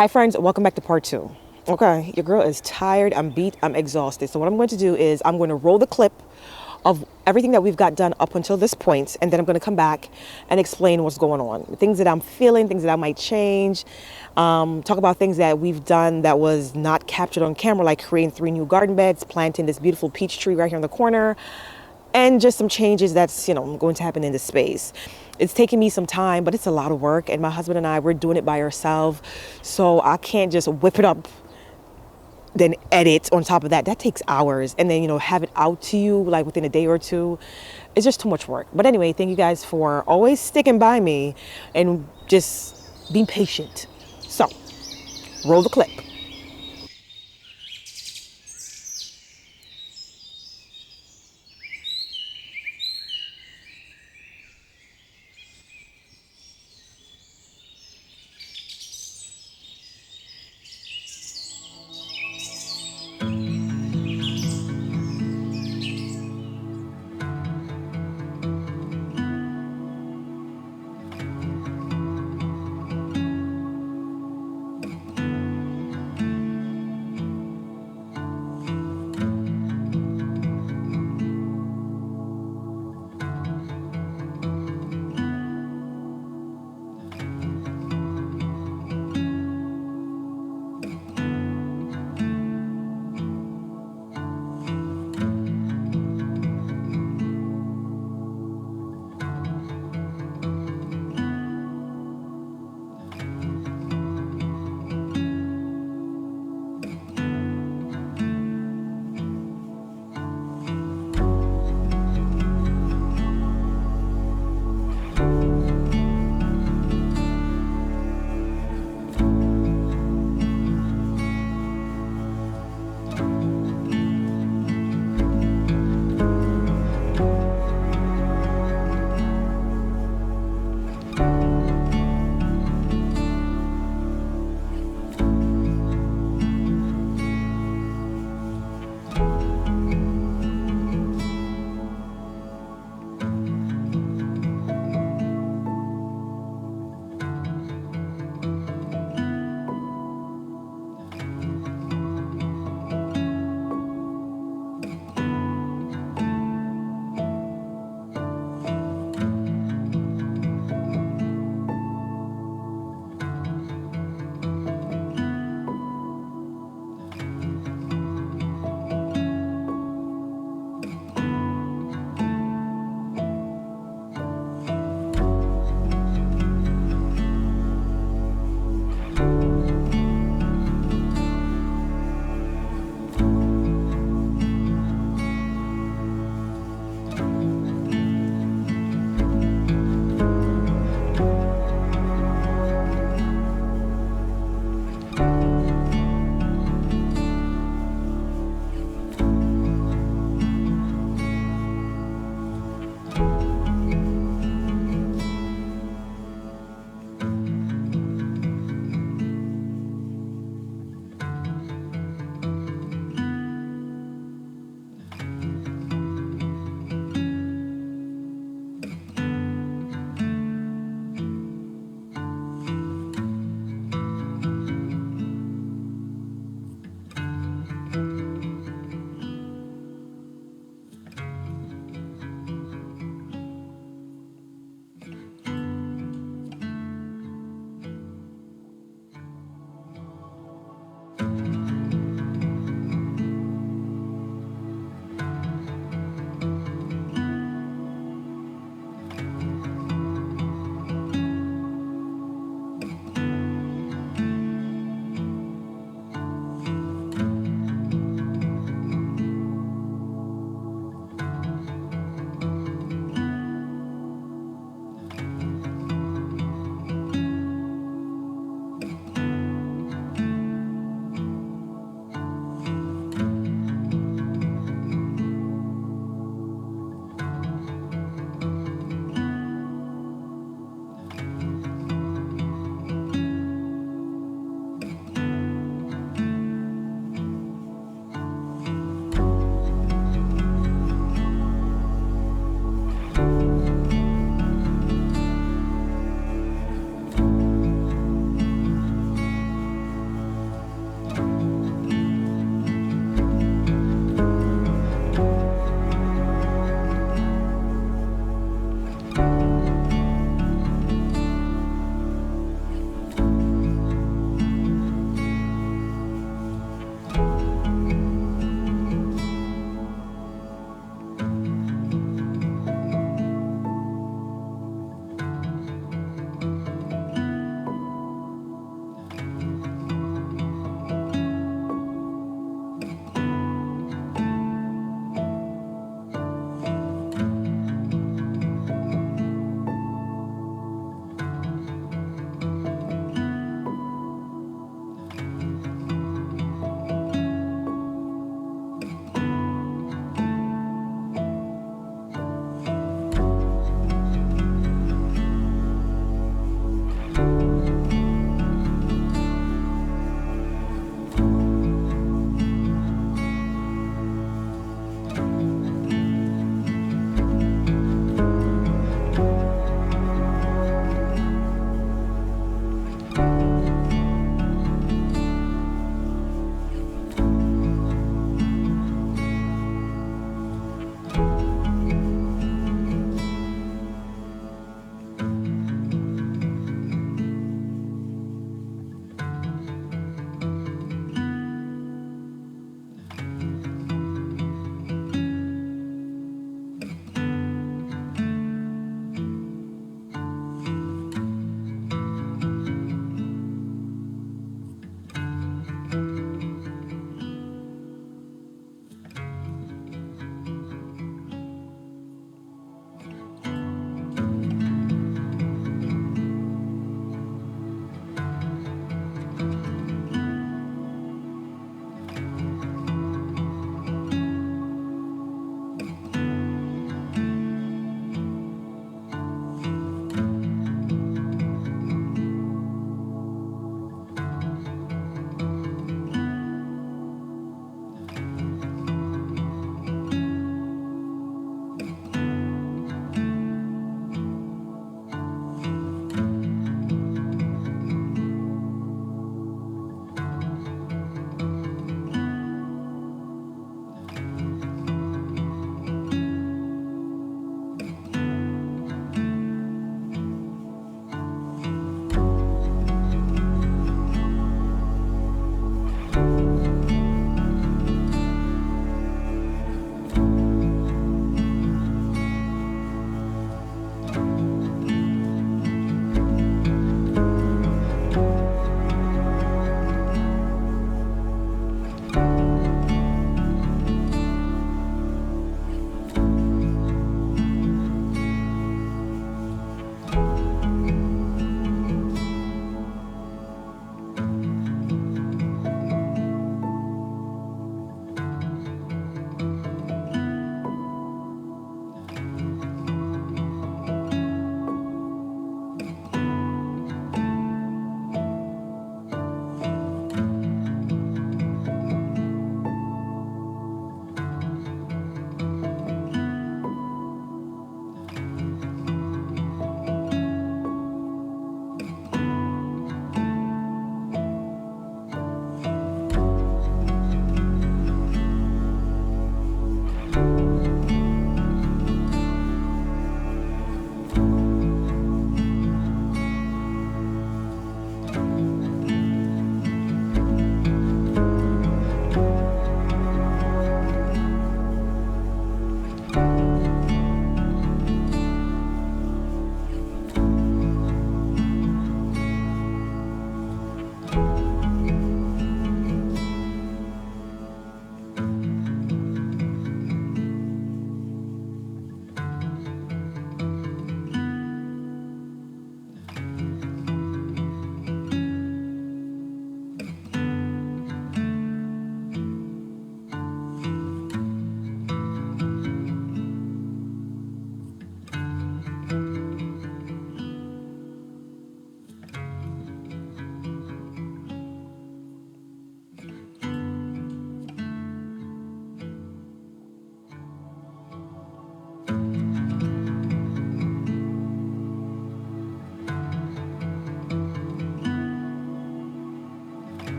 Hi friends, welcome back to part two. Okay, your girl is tired, I'm beat, I'm exhausted. So what I'm going to do is I'm going to roll the clip of everything that we've got done up until this point, and then I'm going to come back and explain what's going on. Things that I'm feeling, things that I might change, talk about things that we've done that was not captured on camera, like creating 3 new garden beds, planting this beautiful peach tree right here in the corner, and just some changes that's going to happen in the space. It's taking me some time, but it's a lot of work, and my husband and I, we're doing it by ourselves, so I can't just whip it up then edit on top of that. That takes hours, and then have it out to you like within a day or two. It's just too much work. But anyway, thank you guys for always sticking by me and just being patient. So roll the clip.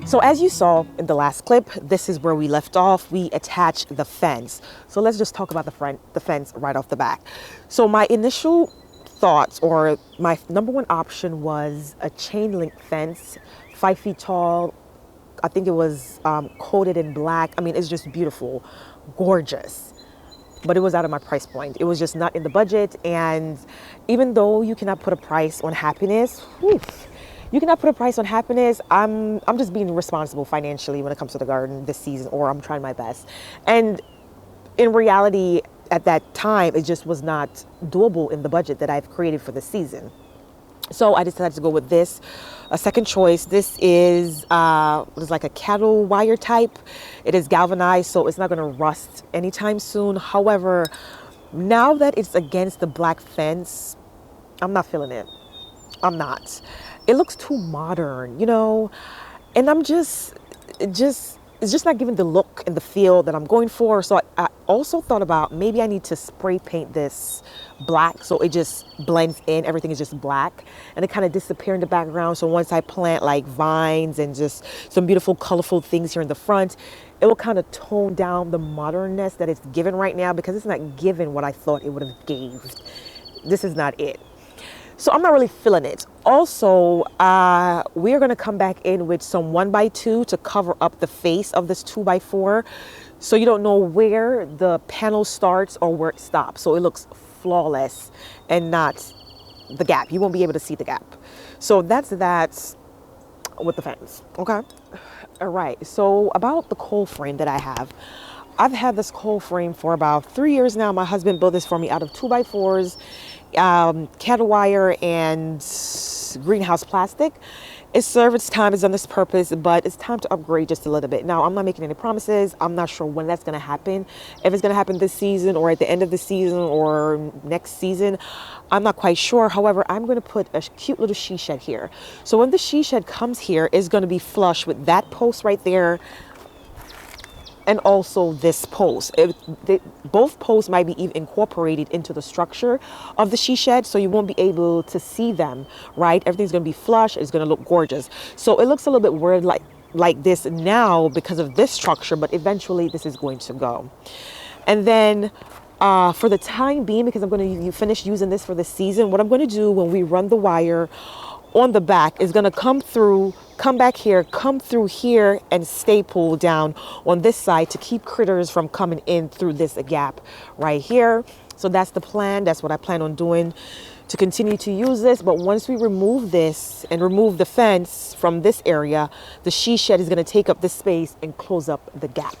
So as you saw in the last clip, this is where we left off. We attached the fence. So let's just talk about the fence right off the bat. So my initial thoughts, or my number one option, was a chain link fence, 5 feet tall. I think it was coated in black. I mean, it's just beautiful, gorgeous. But it was out of my price point. It was just not in the budget. And even though you cannot put a price on happiness, you cannot put a price on happiness. I'm just being responsible financially when it comes to the garden this season, or I'm trying my best. And in reality, at that time, it just was not doable in the budget that I've created for the season. So I decided to go with this, a second choice. This is like a cattle wire type. It is galvanized, so it's not going to rust anytime soon. However, now that it's against the black fence, I'm not feeling it. I'm not. It looks too modern, you know, and it's just not giving the look and the feel that I'm going for. So I also thought about maybe I need to spray paint this black so it just blends in. Everything is just black and it kind of disappears in the background. So once I plant like vines and just some beautiful, colorful things here in the front, it will kind of tone down the modernness that it's given right now, because it's not given what I thought it would have gave. This is not it. So I'm not really feeling it. Also, we're going to come back in with some 1x2 to cover up the face of this 2x4. So you don't know where the panel starts or where it stops. So it looks flawless and not the gap. You won't be able to see the gap. So that's that with the fence. Okay. All right. So about the cold frame that I have. I've had this cold frame for about 3 years now. My husband built this for me out of 2x4s, cattle wire, and greenhouse plastic. It served its time, it's done its purpose, but it's time to upgrade just a little bit. Now, I'm not making any promises. I'm not sure when that's going to happen. If it's going to happen this season or at the end of the season or next season, I'm not quite sure. However, I'm going to put a cute little she shed here. So when the she shed comes here, it's going to be flush with that post right there, and also this post. Both posts might be even incorporated into the structure of the she shed, so you won't be able to see them, right? Everything's going to be flush. It's going to look gorgeous. So it looks a little bit weird like this now because of this structure, but eventually this is going to go. And then for the time being, because I'm going to finish using this for the season, what I'm going to do when we run the wire on the back is going to come back here, come through here, and staple down on this side to keep critters from coming in through this gap right here. So that's the plan. That's what I plan on doing to continue to use this. But once we remove this and remove the fence from this area, the she shed is going to take up this space and close up the gap.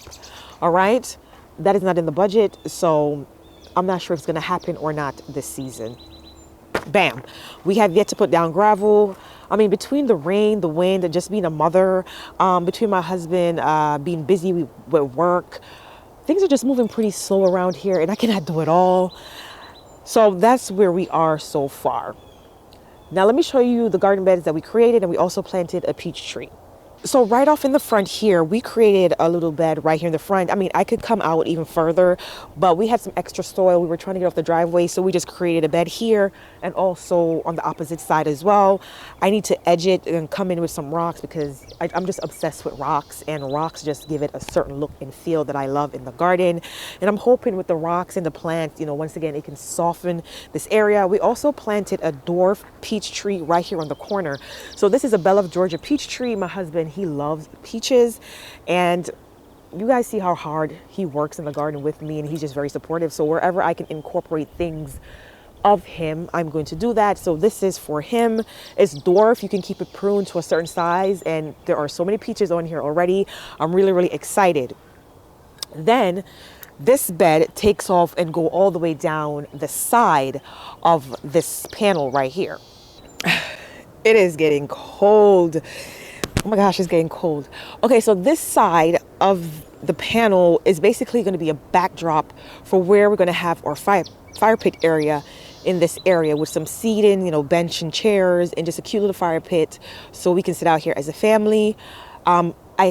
All right. That is not in the budget, so I'm not sure if it's going to happen or not this season. Bam. We have yet to put down gravel. I mean, between the rain, the wind, and just being a mother, between my husband being busy with work, things are just moving pretty slow around here, and I cannot do it all. So that's where we are so far. Now let me show you the garden beds that we created, and we also planted a peach tree. So right off in the front here, we created a little bed right here in the front. I mean, I could come out even further, but we had some extra soil. We were trying to get off the driveway, so we just created a bed here and also on the opposite side as well. I need to edge it and come in with some rocks because I'm just obsessed with rocks, and rocks just give it a certain look and feel that I love in the garden. And I'm hoping with the rocks and the plants, you know, once again, it can soften this area. We also planted a dwarf peach tree right here on the corner. So this is a Belle of Georgia peach tree. My husband, he loves peaches, and you guys see how hard he works in the garden with me, and he's just very supportive. So wherever I can incorporate things of him, I'm going to do that. So this is for him. It's dwarf. You can keep it pruned to a certain size, and there are so many peaches on here already. I'm really, really excited. Then this bed takes off and go all the way down the side of this panel right here. It is getting cold. Oh my gosh, it's getting cold. Okay, so this side of the panel is basically going to be a backdrop for where we're going to have our fire pit area in this area with some seating, you know, bench and chairs, and just a cute little fire pit so we can sit out here as a family.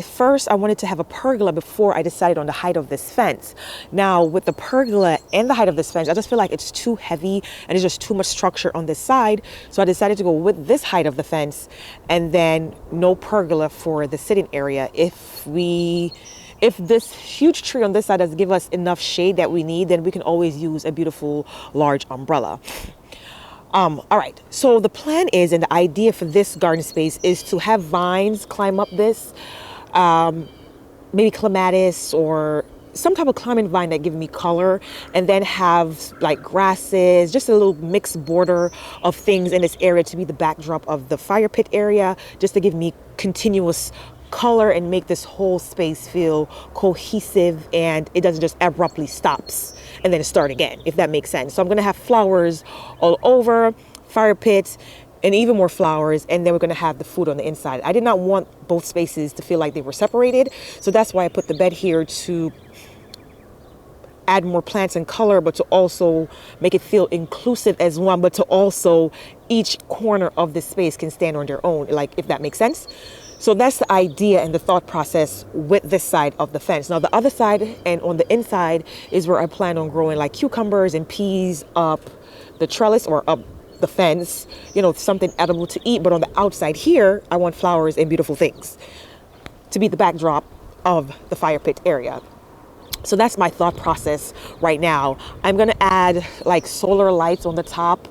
first I wanted to have a pergola before I decided on the height of this fence. Now with the pergola and the height of this fence, I just feel like it's too heavy and it's just too much structure on this side. So I decided to go with this height of the fence and then no pergola for the sitting area. If this huge tree on this side doesn't give us enough shade that we need, then we can always use a beautiful large umbrella. All right, so the plan is, and the idea for this garden space is to have vines climb up this, maybe clematis or some type of climbing vine that give me color, and then have like grasses, just a little mixed border of things in this area to be the backdrop of the fire pit area, just to give me continuous color and make this whole space feel cohesive, and it doesn't just abruptly stops and then start again, if that makes sense. So I'm gonna have flowers all over, fire pits, and even more flowers, and then we're gonna have the food on the inside. I did not want both spaces to feel like they were separated, so that's why I put the bed here, to add more plants and color, but to also make it feel inclusive as one, but to also each corner of the space can stand on their own, like, if that makes sense. So that's the idea and the thought process with this side of the fence. Now the other side and on the inside is where I plan on growing like cucumbers and peas up the trellis or up the fence, you know, something edible to eat. But on the outside here, I want flowers and beautiful things to be the backdrop of the fire pit area. So that's my thought process right now. I'm gonna add like solar lights on the top,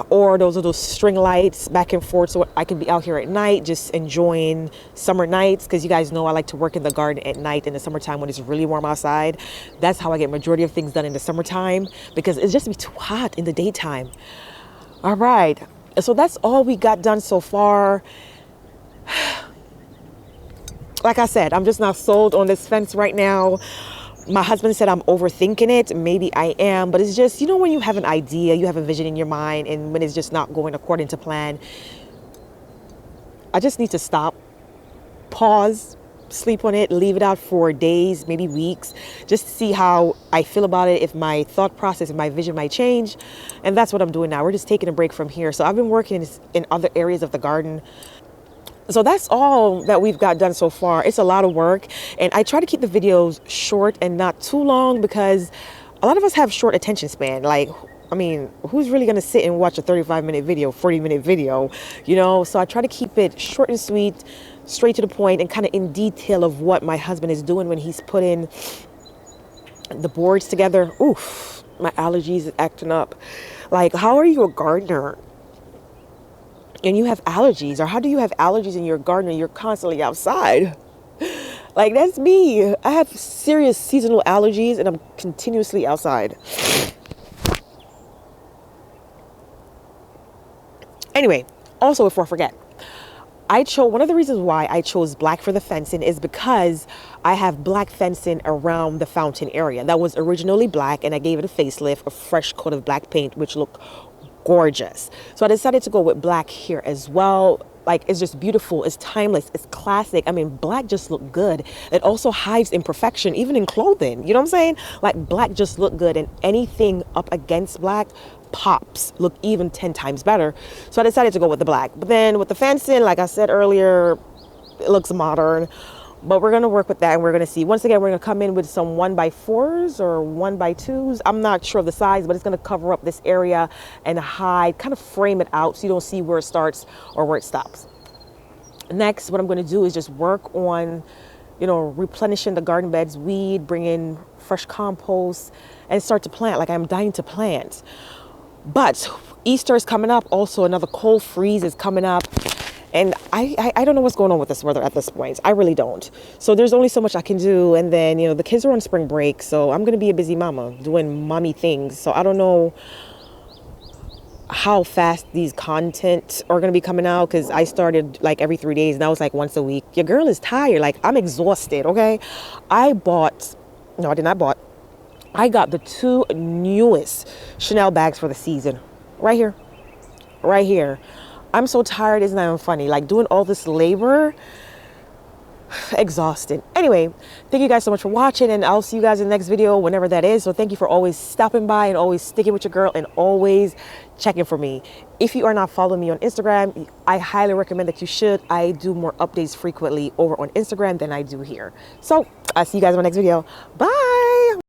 or those string lights back and forth, so I can be out here at night just enjoying summer nights, because you guys know I like to work in the garden at night in the summertime when it's really warm outside. That's how I get majority of things done in the summertime, because it's just be too hot in the daytime. All right, so that's all we got done so far. Like I said, I'm just not sold on this fence right now. My husband said I'm overthinking it. Maybe I am, but it's just, you know, when you have an idea, you have a vision in your mind, and when it's just not going according to plan, I just need to stop, pause, sleep on it, leave it out for days, maybe weeks, just to see how I feel about it, if my thought process and my vision might change. And that's what I'm doing now. We're just taking a break from here. So I've been working in other areas of the garden. So that's all that we've got done so far. It's a lot of work, and I try to keep the videos short and not too long, because a lot of us have short attention span. Like, I mean, who's really going to sit and watch a 35-minute video, 40-minute video, you know? So I try to keep it short and sweet, straight to the point, and kind of in detail of what my husband is doing when he's putting the boards together. Oof, my allergies is acting up. Like, how are you a gardener and you have allergies? Or how do you have allergies in your garden and you're constantly outside? Like, that's me. I have serious seasonal allergies and I'm continuously outside. Anyway, also before I forget, one of the reasons why I chose black for the fencing is because I have black fencing around the fountain area. That was originally black, and I gave it a facelift, a fresh coat of black paint, which looked gorgeous. So I decided to go with black here as well. Like, it's just beautiful, it's timeless, it's classic. I mean, black just look good. It also hides imperfection, even in clothing. You know what I'm saying? Like, black just look good, and anything up against black pops, look even 10 times better. So I decided to go with the black. But then with the fencing, like I said earlier, it looks modern. But we're going to work with that, and we're going to see. Once again, we're going to come in with some 1x4s or 1x2s. I'm not sure of the size, but it's going to cover up this area and hide, kind of frame it out so you don't see where it starts or where it stops. Next, what I'm going to do is just work on, you know, replenishing the garden beds, weed, bring in fresh compost, and start to plant. Like, I'm dying to plant. But Easter is coming up. Also, another cold freeze is coming up. And I don't know what's going on with this weather at this point. I really don't. So there's only so much I can do. And then, you know, the kids are on spring break. So I'm going to be a busy mama doing mommy things. So I don't know how fast these content are going to be coming out, because I started like every 3 days. Now it's like once a week. Your girl is tired. Like, I'm exhausted, okay? I got the 2 newest Chanel bags for the season. Right here. Right here. I'm so tired, it's not even funny. Like, doing all this labor, Exhausted. Anyway, thank you guys so much for watching, and I'll see you guys in the next video, whenever that is. So thank you for always stopping by and always sticking with your girl and always checking for me. If you are not following me on Instagram, I highly recommend that you should. I do more updates frequently over on Instagram than I do here. So I'll see you guys in my next video. Bye.